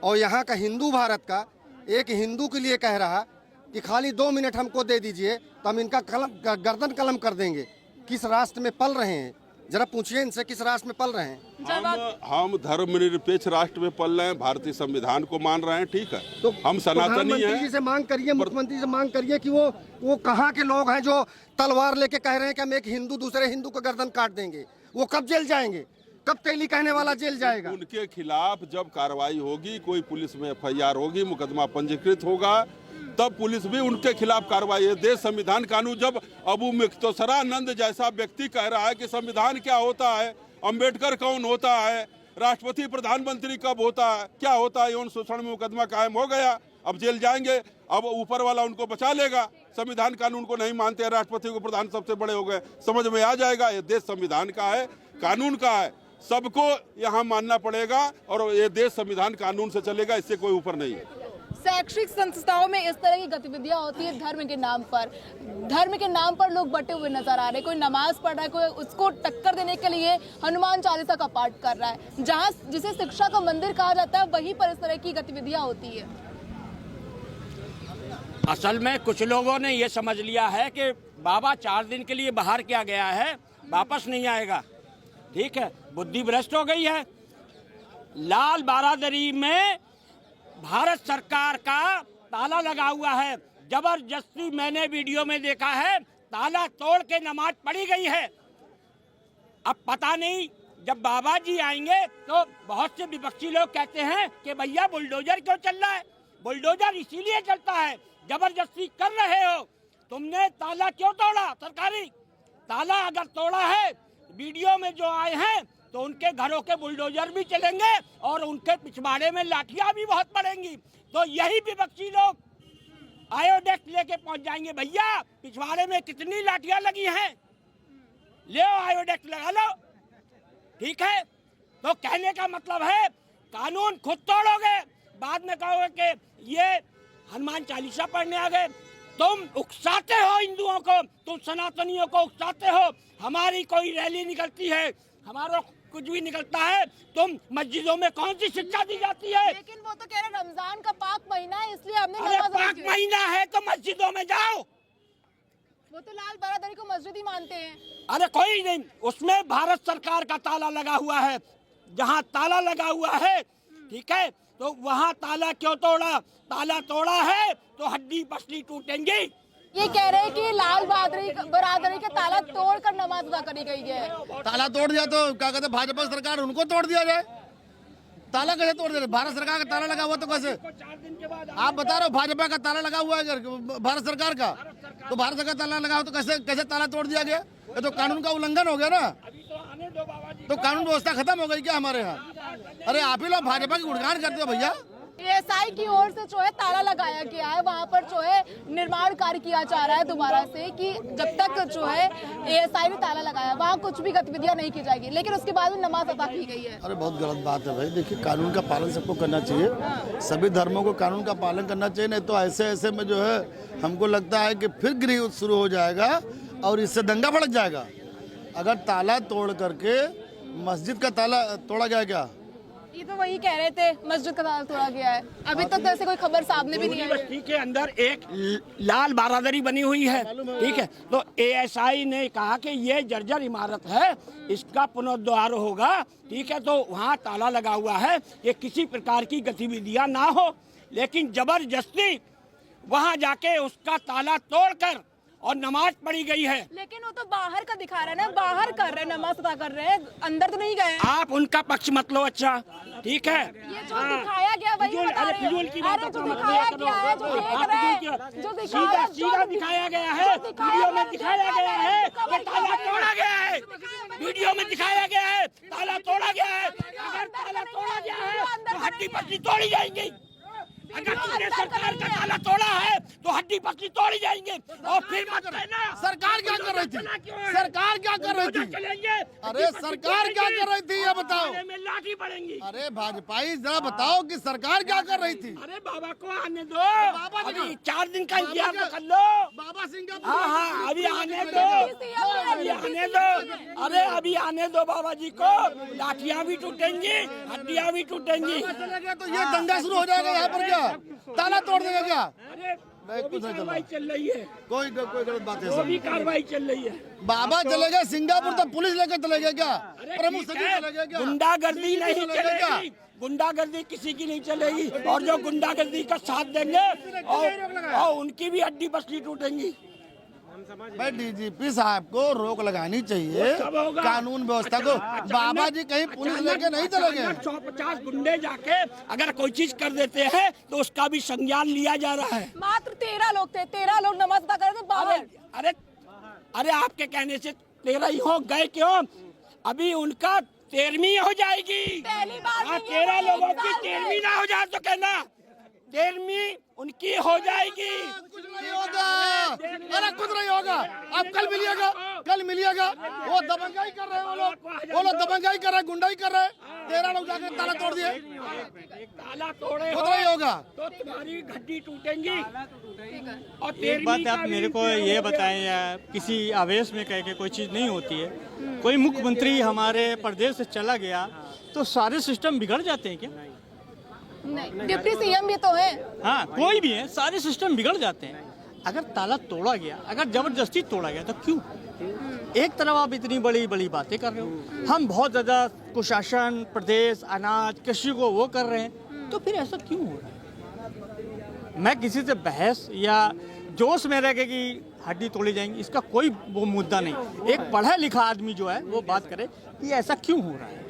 और यहाँ का हिंदू भारत का एक हिंदू के लिए कह रहा कि खाली 2 मिनट हमको दे दीजिए तो हम इनका गर्दन कलम कर देंगे। किस राष्ट्र में पल रहे हैं? जरा पूछिए इनसे, किस राष्ट्र में पल रहे हैं? हम धर्मनिरपेक्ष राष्ट्र में पल रहे हैं, भारतीय संविधान को मान रहे हैं, ठीक है। तो हम सनातनी हैं। जी से मांग करिए, मुख्यमंत्री से मांग करिए कि वो कहाँ के लोग हैं जो तलवार लेके कह रहे हैं कि हम एक हिंदू दूसरे हिंदू का गर्दन काट देंगे। वो कब जेल जाएंगे? कब तेली कहने वाला जेल जाएगा? उनके खिलाफ जब कार्रवाई होगी, कोई पुलिस में FIR होगी, मुकदमा पंजीकृत होगा, तब पुलिस भी उनके खिलाफ कार्रवाई है। देश संविधान कानून, जब अबू मुख्तसरानंद जैसा व्यक्ति कह रहा है कि संविधान क्या होता है, अम्बेडकर कौन होता है, राष्ट्रपति प्रधानमंत्री कब होता है, क्या होता है, यौन शोषण में मुकदमा कायम हो गया। अब जेल जाएंगे, अब ऊपर वाला उनको बचा लेगा। संविधान कानून को नहीं मानते हैं, राष्ट्रपति को प्रधान सबसे बड़े हो गए, समझ में आ जाएगा ये देश संविधान का है, कानून का है, सबको यहाँ मानना पड़ेगा और ये देश संविधान कानून से चलेगा, इससे कोई ऊपर नहीं है। शैक्षिक संस्थाओं में इस तरह की गतिविधियां होती है धर्म के नाम पर। धर्म के नाम पर लोग बटे हुए नजर आ रहे हैं। कोई नमाज पढ़ रहा है, कोई उसको टक्कर देने के लिए हनुमान चालीसा का पाठ कर रहा है। जहां जिसे शिक्षा का मंदिर कहा जाता है वहीं पर इस तरह की गतिविधियां होती है। असल में कुछ लोगों ने ये समझ लिया है कि बाबा 4 दिन के लिए बाहर किया गया है, वापस नहीं आएगा। ठीक है, बुद्धि भ्रष्ट हो गई है। लाल बारादरी में भारत सरकार का ताला लगा हुआ है। जबरदस्ती मैंने वीडियो में देखा है, ताला तोड़ के नमाज पढ़ी गई है। अब पता नहीं जब बाबा जी आएंगे तो बहुत से विपक्षी लोग कहते हैं कि भैया बुलडोजर क्यों चल रहा है। बुलडोजर इसीलिए चलता है, जबरदस्ती कर रहे हो। तुमने ताला क्यों तोड़ा? सरकारी ताला अगर तोड़ा है, वीडियो में जो आए हैं तो उनके घरों के बुलडोजर भी चलेंगे और उनके पिछवाड़े में लाठियां भी बहुत पड़ेंगी। तो यही विपक्षी लोग आयोडेक्स लेके पहुंच जाएंगे, भैया पिछवाड़े में कितनी लाठियां लगी हैं, ले आयोडेक्स लगा लो। ठीक है, तो कहने का मतलब है कानून खुद तोड़ोगे, बाद में कहोगे कि ये हनुमान चालीसा पढ़ने आ गए। तुम उकसाते हो हिंदुओं को, तुम सनातनियों को उकसाते हो। हमारी कोई रैली निकलती है, हमारा कुछ भी निकलता है, तुम मस्जिदों में कौन सी शिक्षा दी जाती है? लेकिन वो तो कह रहे रमजान का पाक महीना है, इसलिए हमने पाक महीना है तो मस्जिदों में जाओ। वो तो लाल बारादरी को मस्जिद ही मानते हैं। अरे कोई नहीं, उसमें भारत सरकार का ताला लगा हुआ है। जहाँ ताला लगा हुआ है, ठीक है, तो वहाँ ताला क्यों तोड़ा? ताला तोड़ा है तो हड्डी पसली टूटेंगी। ये कह रहे हैं कि लाल बरादरी का ताला तोड़कर नमाज अदा करी गई है। ताला तोड़ दिया तो क्या कहते हैं, भाजपा सरकार उनको तोड़ दिया जाए। ताला कैसे तोड़ दिया? भारत सरकार का ताला लगा हुआ तो कैसे? आप बता रहे हो भाजपा का ताला लगा हुआ है भारत सरकार का, तो भारत सरकार ताला लगा हो तो कैसे ताला तोड़ दिया गया? ये तो कानून का उल्लंघन हो गया ना। तो कानून व्यवस्था खत्म हो गई क्या हमारे यहाँ? अरे आप ही लोग भाजपा की गुणगान करते हो भैया। एएसआई की ओर से जो है ताला लगाया गया है, वहाँ पर जो है निर्माण कार्य किया जा रहा है दोबारा से, कि जब तक जो है एएसआई ने ताला लगाया वहाँ कुछ भी गतिविधियां नहीं की जाएगी। लेकिन उसके बाद में नमाज अदा की गई है। अरे बहुत गलत बात है भाई। देखिए, कानून का पालन सबको करना चाहिए, सभी धर्मों को कानून का पालन करना चाहिए। नहीं तो ऐसे में जो है हमको लगता है कि फिर गृह युद्ध शुरू हो जाएगा और इससे दंगा भड़क जाएगा। अगर ताला तोड़ करके मस्जिद का ताला तोड़ा गया क्या? ये तो वही कह रहे थे, मस्जिद का ताला तोड़ा गया है। अभी तक तो ऐसे कोई खबर सामने भी नहीं आई। बस्ती के अंदर एक लाल बारादरी बनी हुई है, ठीक है, तो एएसआई ने कहा कि ये जर्जर इमारत है, इसका पुनरुद्धार होगा। ठीक है, तो वहाँ ताला लगा हुआ है, ये किसी प्रकार की गतिविधियां ना हो। लेकिन जबरदस्ती वहाँ जाके उसका ताला तोड़कर और नमाज पढ़ी गई है। लेकिन वो तो बाहर का दिखा रहा है ना, बाहर कर रहे हैं, नमाज अदा कर रहे हैं, अंदर तो नहीं गए। आप उनका पक्ष मत लो। अच्छा ठीक है, ये जो दिखाया गया वही बता रहे हैं। अरे जो दिखाया गया है, जो देख रहे हैं, जो सीधा दिखाया गया है, वीडियो में दिखाया गया है कि ताला तोड़ा गया है। वीडियो में दिखाया गया है ताला तोड़ा गया है। अगर ताला तोड़ा गया है तो हड्डी पसली तोड़ी जाएंगी। अगर तुमने सरकार का ताला तोड़ा है तो हड्डी पसली तोड़ी जाएंगे। और फिर मत कहना सरकार क्या कर रही थी? सरकार क्या कर रही थी? अरे सरकार क्या कर रही थी ये बताओ। लाठी पड़ेंगी। अरे भाजपाई जरा बताओ कि सरकार क्या कर रही थी? अरे बाबा को आने दो, अभी 4 दिन का इंतजार तो कर लो। बाबा सिंह, हाँ, अभी आने दो, अभी आने दो। अरे अभी आने दो बाबा जी को, लाठियाँ भी टूटेंगी, हड्डियाँ भी टूटेंगी। तो ये दंगा शुरू हो जाएगा यहाँ पर क्या? ताला तोड़ देगा क्या? कार्रवाई चल रही है, कोई गलत बात है, वो भी कार्रवाई चल रही है। बाबा चलेगा सिंगापुर तो पुलिस लेकर चले गया क्या? प्रमुख सचिव चलेगा क्या? गुंडागर्दी नहीं चलेगी, गुंडागर्दी किसी की नहीं चलेगी। और जो गुंडागर्दी का साथ देंगे और उनकी भी हड्डी पसली टूटेंगी। भाई डीजीपी साहब को रोक लगानी चाहिए कानून व्यवस्था को। बाबा जी कहीं पुलिस लेके नहीं चले गए। 150 गुंडे जाके अगर कोई चीज कर देते हैं तो उसका भी संज्ञान लिया जा रहा है। मात्र 13 लोग थे, 13 लोग नमाज अदा कर रहे थे बाहर। अरे आपके कहने से 13 ही हो गए क्यों? अभी उनका 13वीं हो जाएगी। 13 लोगों की 13वीं ना हो जाए तो कहना 13वीं उनकी हो जाएगी। कुछ नहीं होगा, अरे कुछ नहीं होगा। अब कल मिलिएगा वो दबंगाई कर रहे हैं, वो लोग दबंगाई कर रहे हैं, गुंडाई कर रहे हैं। 13 लोग जाकर ताला तोड़ दिए, ताला तोड़े कुछ नहीं होगा तो तुम्हारी घड्डी टूटेंगी। और एक बात आप मेरे को ये बताएं, या किसी आवेश में कह के कोई चीज़ नहीं होती है। कोई मुख्यमंत्री हमारे प्रदेश से चला गया तो सारे सिस्टम बिगड़ जाते हैं क्या? नहीं, डिप्टी सीएम भी तो है। हाँ, कोई भी है, सारे सिस्टम बिगड़ जाते हैं। अगर ताला तोड़ा गया, अगर जबरदस्ती तोड़ा गया तो क्यों? एक तरफ आप इतनी बड़ी बड़ी बातें कर रहे हो, हम बहुत ज़्यादा कुशासन, प्रदेश, अनाज, कृषि को वो कर रहे हैं, तो फिर ऐसा क्यों हो रहा है? मैं किसी से बहस या जोश में रह के कि हड्डी तोड़ी जाएंगी, इसका कोई वो मुद्दा नहीं। एक पढ़ा लिखा आदमी जो है वो बात करे कि ऐसा क्यों हो रहा है।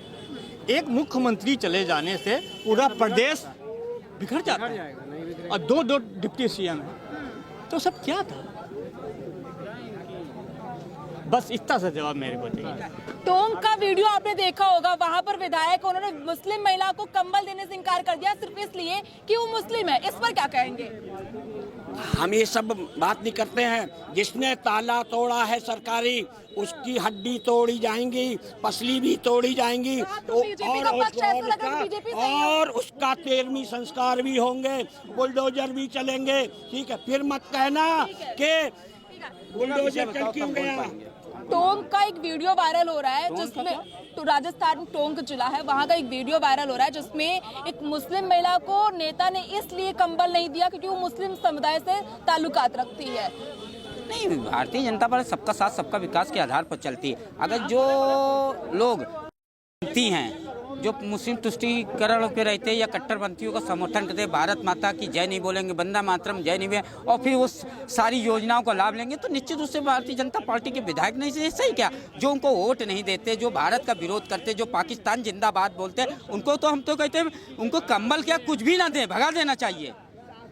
एक मुख्यमंत्री चले जाने से पूरा प्रदेश बिखर जाता है, और दो डिप्टी सीएम है, तो सब क्या था? बस इतना सा जवाब मेरे को चाहिए। टोंक का वीडियो आपने देखा होगा, वहां पर विधायक उन्होंने मुस्लिम महिला को कंबल देने से इनकार कर दिया सिर्फ इसलिए कि वो मुस्लिम है। इस पर क्या कहेंगे? हम ये सब बात नहीं करते हैं। जिसने ताला तोड़ा है सरकारी, उसकी हड्डी तोड़ी जाएंगी, पसली भी तोड़ी जाएंगी, और उसका 13वीं संस्कार भी होंगे, बुलडोजर भी चलेंगे। ठीक है, फिर मत कहना कि बुलडोजर चल क्यों गया। टोंक का एक वीडियो वायरल हो रहा है जिसमें, तो राजस्थान टोंक जिला है, वहाँ का एक वीडियो वायरल हो रहा है जिसमें एक मुस्लिम महिला को नेता ने इसलिए कंबल नहीं दिया क्योंकि वो मुस्लिम समुदाय से ताल्लुकात रखती है। नहीं, भारतीय जनता पार्टी सबका साथ सबका विकास के आधार पर चलती है। अगर जो लोग हैं जो मुस्लिम तुष्टीकरण पे रहते हैं या कट्टरपंथियों का समर्थन करते हैं, भारत माता की जय नहीं बोलेंगे, वंदे मातरम जय नहीं, और फिर वो सारी योजनाओं का लाभ लेंगे, तो निश्चित रूप से भारतीय जनता पार्टी के विधायक नहीं से सही क्या, जो उनको वोट नहीं देते, जो भारत का विरोध करते, जो पाकिस्तान जिंदाबाद बोलते हैं, उनको तो हम तो कहते हैं उनको कंबल क्या कुछ भी ना दें, भगा देना चाहिए।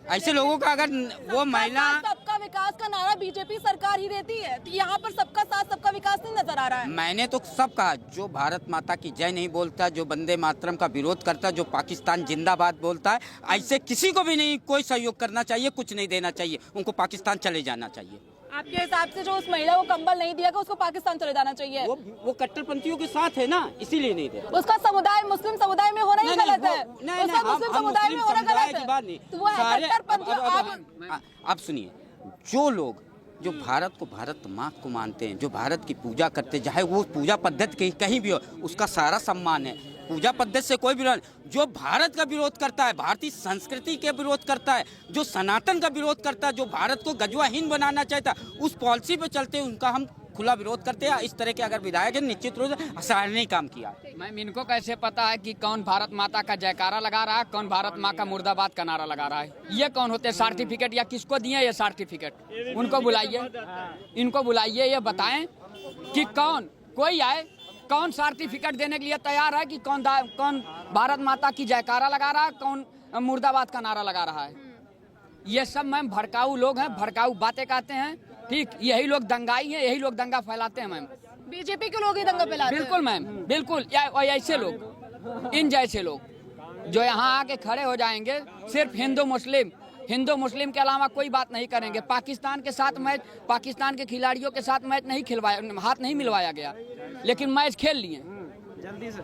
ऐसे लोगों का अगर वो महिला, सबका विकास का नारा बीजेपी सरकार ही देती है, तो यहाँ पर सबका साथ सबका विकास नहीं नजर आ रहा है। मैंने तो सब कहा, जो भारत माता की जय नहीं बोलता, जो वंदे मातरम का विरोध करता, जो पाकिस्तान जिंदाबाद बोलता है, ऐसे किसी को भी नहीं कोई सहयोग करना चाहिए, कुछ नहीं देना चाहिए, उनको पाकिस्तान चले जाना चाहिए। आपके हिसाब से जो उस महिला को कंबल नहीं दिया उसको पाकिस्तान चले जाना चाहिए? वो कट्टरपंथियों के साथ है ना, इसीलिए नहीं दे। उसका समुदाय मुस्लिम समुदाय में होना ही गलत है। उसका मुस्लिम समुदाय में होना गलत है, तो वो है कट्टरपंथी। आप सुनिए, जो लोग जो भारत को भारत माँ को मानते हैं, जो भारत की पूजा करते हैं, चाहे वो पूजा पद्धति कहीं भी हो, उसका सारा सम्मान है। पूजा पद्धति से कोई विरोध, जो भारत का विरोध करता है, भारतीय संस्कृति के विरोध करता है, जो सनातन का विरोध करता है, जो भारत को गजवाहीन बनाना चाहता है, उस पॉलिसी पे चलते उनका हम खुला विरोध करते हैं। इस तरह के अगर विधायक है, निश्चित रूप से सराहनीय काम किया। मैम, इनको कैसे पता है कि कौन भारत माता का जयकारा लगा रहा है, कौन भारत माँ का मुर्दाबाद का नारा लगा रहा है? ये कौन होते हैं सर्टिफिकेट, या किसको दिए ये सर्टिफिकेट? उनको बुलाइए, इनको बुलाइए, ये बताएं कि कौन, कोई आए, कौन सर्टिफिकेट देने के लिए तैयार है कि कौन भारत माता की जयकारा लगा रहा है, कौन मुर्दाबाद का नारा लगा रहा है? ये सब मैम भड़काऊ लोग हैं, भड़काऊ बातें कहते हैं। ठीक, यही लोग दंगाई हैं, यही लोग दंगा फैलाते हैं मैम। बीजेपी के लोग ही दंगा फैलाते हैं। बिल्कुल मैम, बिल्कुल। ऐसे लोग, इन जैसे लोग जो यहाँ आके खड़े हो जाएंगे, सिर्फ हिंदू मुस्लिम के अलावा कोई बात नहीं करेंगे। पाकिस्तान के साथ मैच, पाकिस्तान के खिलाड़ियों के साथ मैच नहीं खिलवाया, हाथ नहीं मिलवाया गया, लेकिन मैच खेल लिए जल्दी से।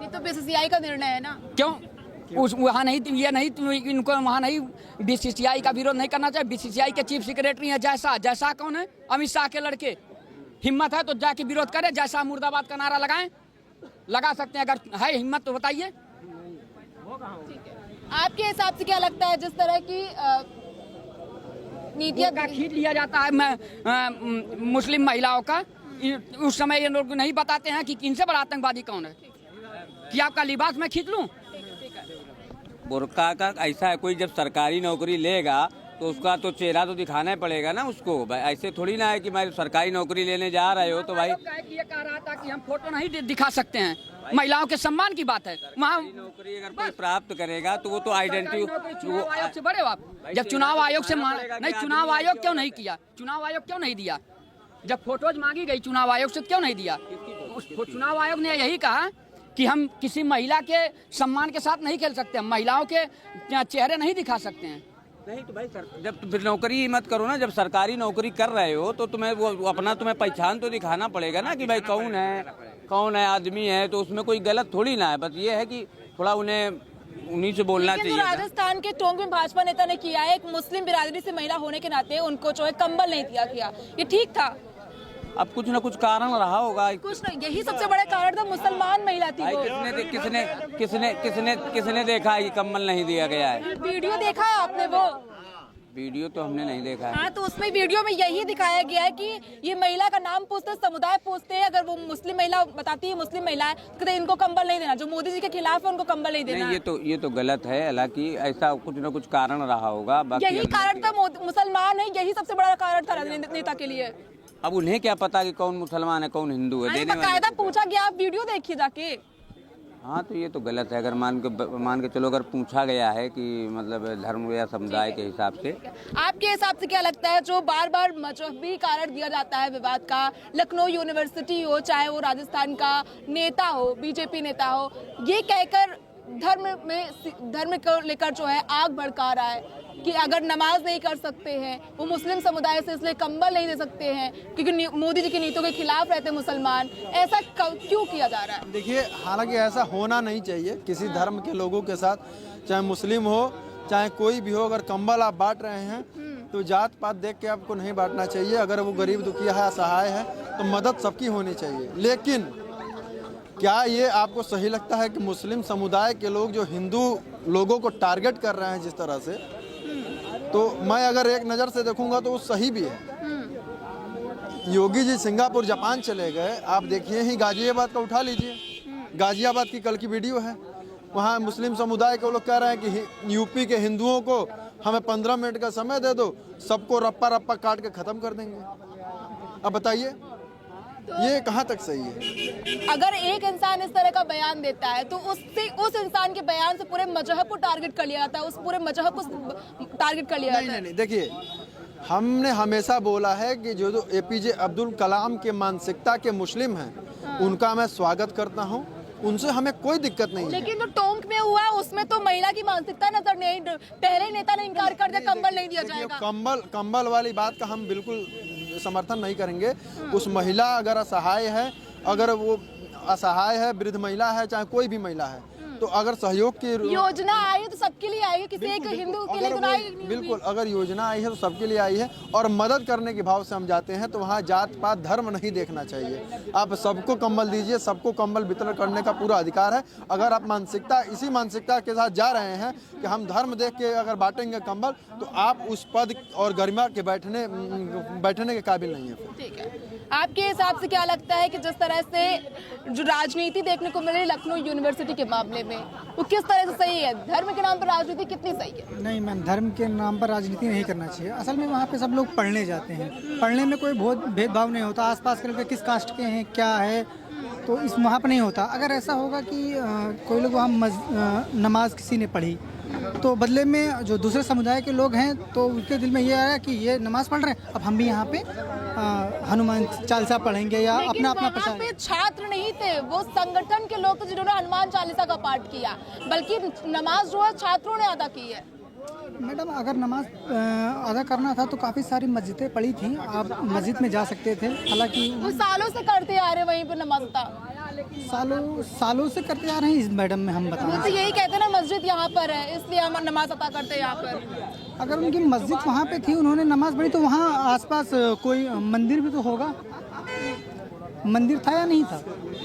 ये तो बीसीसीआई का निर्णय है ना। क्यों वहाँ नहीं, ये नहीं, इनको वहाँ नहीं बीसीसीआई का विरोध नहीं करना चाहिए? बीसीसीआई के चीफ सेक्रेटरी है जैसा कौन है? अमित शाह के लड़के। हिम्मत है तो जाके विरोध करें, जैसा मुर्दाबाद का नारा लगाएं, लगा सकते हैं। अगर है हिम्मत तो बताइए। आपके हिसाब से क्या लगता है, जिस तरह की नीतियाँ का खींच लिया जाता है मुस्लिम महिलाओं का, उस समय ये लोग नहीं बताते हैं कि इनसे बड़ा आतंकवादी कौन है, कि आपका लिबास मैं खींच लूं? बुर्का का ऐसा है, कोई जब सरकारी नौकरी लेगा तो उसका तो चेहरा तो दिखाना ही पड़ेगा ना उसको। ऐसे थोड़ी ना है कि मैं सरकारी नौकरी लेने जा रहे हो तो भाई। ये कह रहा था कि हम फोटो नहीं दिखा सकते हैं, महिलाओं के सम्मान की बात है। वहाँ नौकरी अगर कोई प्राप्त करेगा तो वो तो आइडेंटिटी, चुनाव आयोग से बड़े आप, जब चुनाव आयोग से नहीं, चुनाव आयोग क्यों नहीं किया? चुनाव आयोग क्यों नहीं दिया? जब फोटोज मांगी गई चुनाव आयोग से क्यों नहीं दिया? चुनाव आयोग ने यही कहा कि हम किसी महिला के सम्मान के साथ नहीं खेल सकते, हम महिलाओं के चेहरे नहीं दिखा सकते हैं। नहीं तो भाई सर, जब फिर नौकरी मत करो ना, जब सरकारी नौकरी कर रहे हो तो तुम्हें वो अपना तुम्हें पहचान तो दिखाना पड़ेगा ना कि भाई कौन है आदमी है, तो उसमें कोई गलत थोड़ी ना है। बस ये है कि थोड़ा उन्हीं से बोलना लेकिन चाहिए। जो राजस्थान के टोंक में भाजपा नेता ने किया है, एक मुस्लिम बिरादरी से महिला होने के नाते उनको जो है कंबल नहीं दिया गया, ये ठीक था? अब कुछ ना कुछ कारण रहा होगा। कुछ नहीं, यही सबसे बड़ा कारण था, मुसलमान महिला थी वो। किसने देखा है कि कंबल नहीं दिया गया है? वीडियो देखा है आपने? वो वीडियो तो हमने नहीं देखा है। हाँ, तो उसमें वीडियो में यही दिखाया गया है कि ये महिला का नाम पूछते, समुदाय पूछते हैं, अगर वो मुस्लिम महिला बताती है मुस्लिम महिला है तो कहते इनको कंबल नहीं देना, जो मोदी जी के खिलाफ है उनको कंबल नहीं देना। ये तो गलत है। हालांकि ऐसा कुछ ना कुछ कारण रहा होगा। यही कारण था, मुसलमान है, यही सबसे बड़ा कारण था नेता के लिए। अब उन्हें क्या पता कि कौन मुसलमान है कौन हिंदू है? बाकायदा पूछा गया, आप वीडियो देखिए जाके। हाँ, तो ये तो गलत है। अगर मान के चलो, अगर पूछा गया है कि मतलब धर्म या समुदाय के हिसाब से, आपके हिसाब से क्या लगता है जो बार बार मजहबी कारण दिया जाता है विवाद का, लखनऊ यूनिवर्सिटी हो, चाहे वो राजस्थान का नेता हो, बीजेपी नेता हो, ये कहकर धर्म को लेकर जो है आग भड़का रहा है कि अगर नमाज नहीं कर सकते हैं वो मुस्लिम समुदाय से, इसलिए कंबल नहीं दे सकते हैं क्योंकि मोदी जी की नीतियों के खिलाफ रहते मुसलमान, ऐसा क्यों किया जा रहा है? देखिए, हालांकि ऐसा होना नहीं चाहिए किसी धर्म के लोगों के साथ, चाहे मुस्लिम हो चाहे कोई भी हो। अगर कंबल आप बांट रहे हैं तो जात पात देख के आपको नहीं बांटना चाहिए। अगर वो गरीब दुखिया है, असहाय है, तो मदद सबकी होनी चाहिए। लेकिन क्या ये आपको सही लगता है कि मुस्लिम समुदाय के लोग जो हिंदू लोगों को टारगेट कर रहे हैं जिस तरह से, तो मैं अगर एक नज़र से देखूंगा तो वो सही भी है। योगी जी सिंगापुर जापान चले गए, आप देखिए ही गाजियाबाद का उठा लीजिए, गाजियाबाद की कल की वीडियो है, वहाँ मुस्लिम समुदाय के लोग कह रहे हैं कि यूपी के हिंदुओं को हमें 15 मिनट का समय दे दो, सबको रप्पा रप्पा काट के ख़त्म कर देंगे। अब बताइए ये कहाँ तक सही है? अगर एक इंसान इस तरह का बयान देता है तो उस इंसान के बयान से पूरे मजहब को टारगेट कर लिया जाता है, उस पूरे मजहब को टारगेट कर लिया जाता है। नहीं, देखिए, हमने हमेशा बोला है कि जो एपीजे अब्दुल कलाम के मानसिकता के मुस्लिम हैं, उनका मैं स्वागत करता हूँ, उनसे हमें कोई दिक्कत नहीं है। लेकिन जो टोंक में हुआ उसमें तो महिला की मानसिकता नजर नहीं, पहले ही नेता ने इनकार कर दिया, कंबल नहीं दिया जाएगा। कंबल वाली बात का हम बिल्कुल समर्थन नहीं करेंगे। उस महिला अगर असहाय है, अगर वो असहाय है, वृद्ध महिला है, चाहे कोई भी महिला है, तो अगर सहयोग की योजना आई है तो सबके लिए आई है, किसी एक हिंदू के लिए तो आई नहीं। बिल्कुल, अगर योजना आई है तो सबके लिए आई है, और मदद करने के भाव से हम जाते हैं तो वहाँ जात पात धर्म नहीं देखना चाहिए। आप सबको कंबल दीजिए, सबको कंबल वितरण करने का पूरा अधिकार है। अगर आप इसी मानसिकता के साथ जा रहे हैं कि हम धर्म देख के अगर बांटेंगे कंबल, तो आप उस पद और गरिमा के बैठने के काबिल नहीं है। ठीक है, आपके हिसाब से क्या लगता है कि जिस तरह से जो राजनीति देखने को मिली लखनऊ यूनिवर्सिटी के मामले में, वो किस तरह से सही है? धर्म के नाम पर राजनीति कितनी सही है? नहीं मैम, धर्म के नाम पर राजनीति नहीं करना चाहिए। असल में वहाँ पे सब लोग पढ़ने जाते हैं, पढ़ने में कोई बहुत भेदभाव नहीं होता, आसपास के लोग किस कास्ट के हैं क्या है, तो इस वहाँ पर नहीं होता। अगर ऐसा होगा कि कोई लोग वहाँ नमाज किसी ने पढ़ी, तो बदले में जो दूसरे समुदाय के लोग हैं तो उनके दिल में ये आया कि ये नमाज पढ़ रहे हैं, अब हम भी यहाँ पे हनुमान चालीसा पढ़ेंगे या अपना प्रचार। पे छात्र नहीं थे, वो संगठन के लोग थे जिन्होंने हनुमान चालीसा का पाठ किया, बल्कि नमाज जो है छात्रों ने अदा की है। मैडम, अगर नमाज अदा करना था तो काफ़ी सारी मस्जिदें पड़ी थी, आप मस्जिद में जा सकते थे। हालांकि वो सालों से करते आ रहे वहीं पर नमाज अदा, सालों से करते आ रहे हैं। इस मैडम में हम बताएं तो यही कहते हैं ना, मस्जिद यहाँ पर है इसलिए हम नमाज अदा करते हैं यहाँ पर। अगर उनकी मस्जिद वहाँ पे थी, उन्होंने नमाज पढ़ी, तो वहाँ आसपास कोई मंदिर भी तो होगा, मंदिर था या नहीं था?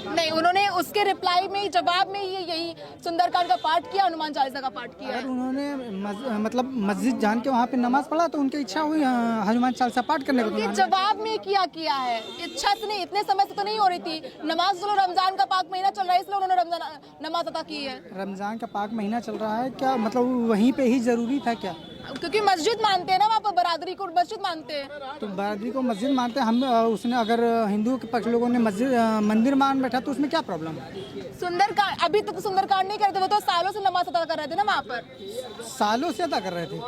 नहीं, उन्होंने उसके रिप्लाई में, जवाब में यही सुंदरकांड का पाठ किया, हनुमान चालीसा का पाठ किया। अगर उन्होंने मतलब मस्जिद जान के वहाँ पे नमाज पढ़ा तो उनकी इच्छा हुई हनुमान चालीसा पाठ करने को। जवाब में किया है, इच्छा से नहीं, इतने समय से तो नहीं हो रही थी नमाज। चलो रमजान का पाक महीना चल रहा है इसलिए उन्होंने नमाज अदा की है। रमजान का पाक महीना चल रहा है, क्या मतलब वहीं पे ही जरूरी था क्या? क्योंकि मस्जिद मानते हैं ना वहाँ पर, बरादरी को मस्जिद मानते हैं। तो बरादरी को मस्जिद मानते हैं हम, उसने अगर हिंदुओं के पक्ष लोगों ने मंदिर मान बैठा तो उसमें क्या प्रॉब्लम है? सुंदरकांड अभी तक तो सुंदरकांड नहीं करते, वो तो सालों से नमाज अदा कर रहे थे ना वहाँ पर, सालों से अदा कर रहे थे।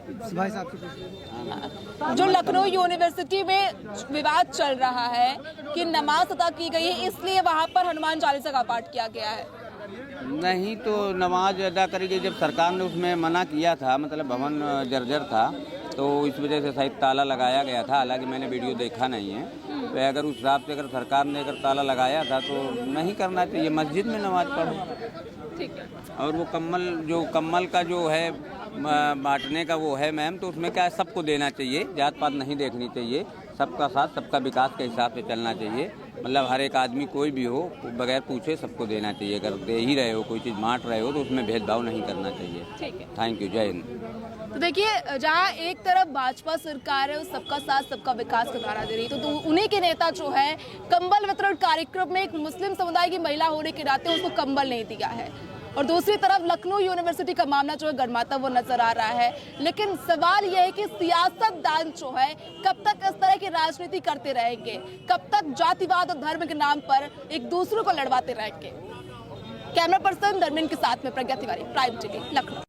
भाई साहब से पूछिए। जो लखनऊ यूनिवर्सिटी में विवाद चल रहा है कि नमाज अदा की गई है, इसलिए वहां पर हनुमान चालीसा का पाठ किया गया है। नहीं तो नमाज अदा करेगी, जब सरकार ने उसमें मना किया था, मतलब भवन जर्जर था, तो इस वजह से शायद ताला लगाया गया था। हालांकि मैंने वीडियो देखा नहीं है, तो अगर उस हिसाब से अगर सरकार ने अगर ताला लगाया था तो नहीं करना चाहिए, मस्जिद में नमाज पढ़ो। ठीक है। और वो कम्बल का जो है बांटने का वो है मैम, तो उसमें क्या है, सबको देना चाहिए, जात पात नहीं देखनी चाहिए, सबका साथ सबका विकास के हिसाब से चलना चाहिए। मतलब हर एक आदमी कोई भी हो बगैर पूछे सबको देना चाहिए। अगर दे ही रहे हो, कोई चीज़ बांट रहे हो, तो उसमें भेदभाव नहीं करना चाहिए। ठीक है, थैंक यू, जय हिंद। तो देखिए, जहाँ एक तरफ भाजपा सरकार है, वो सबका साथ सबका विकास का नारा दे रही है, तो उन्हीं के नेता जो है कंबल वितरण कार्यक्रम में एक मुस्लिम समुदाय की महिला होने के नाते उसको कंबल नहीं दिया है। और दूसरी तरफ लखनऊ यूनिवर्सिटी का मामला जो है गरमाता वो नजर आ रहा है। लेकिन सवाल यह है कि सियासतदान जो है कब तक इस तरह की राजनीति करते रहेंगे, कब तक जातिवाद और धर्म के नाम पर एक दूसरों को लड़वाते रहेंगे। कैमरा पर्सन धर्मेंद्र के साथ में प्रज्ञा तिवारी, प्राइम टीवी, लखनऊ।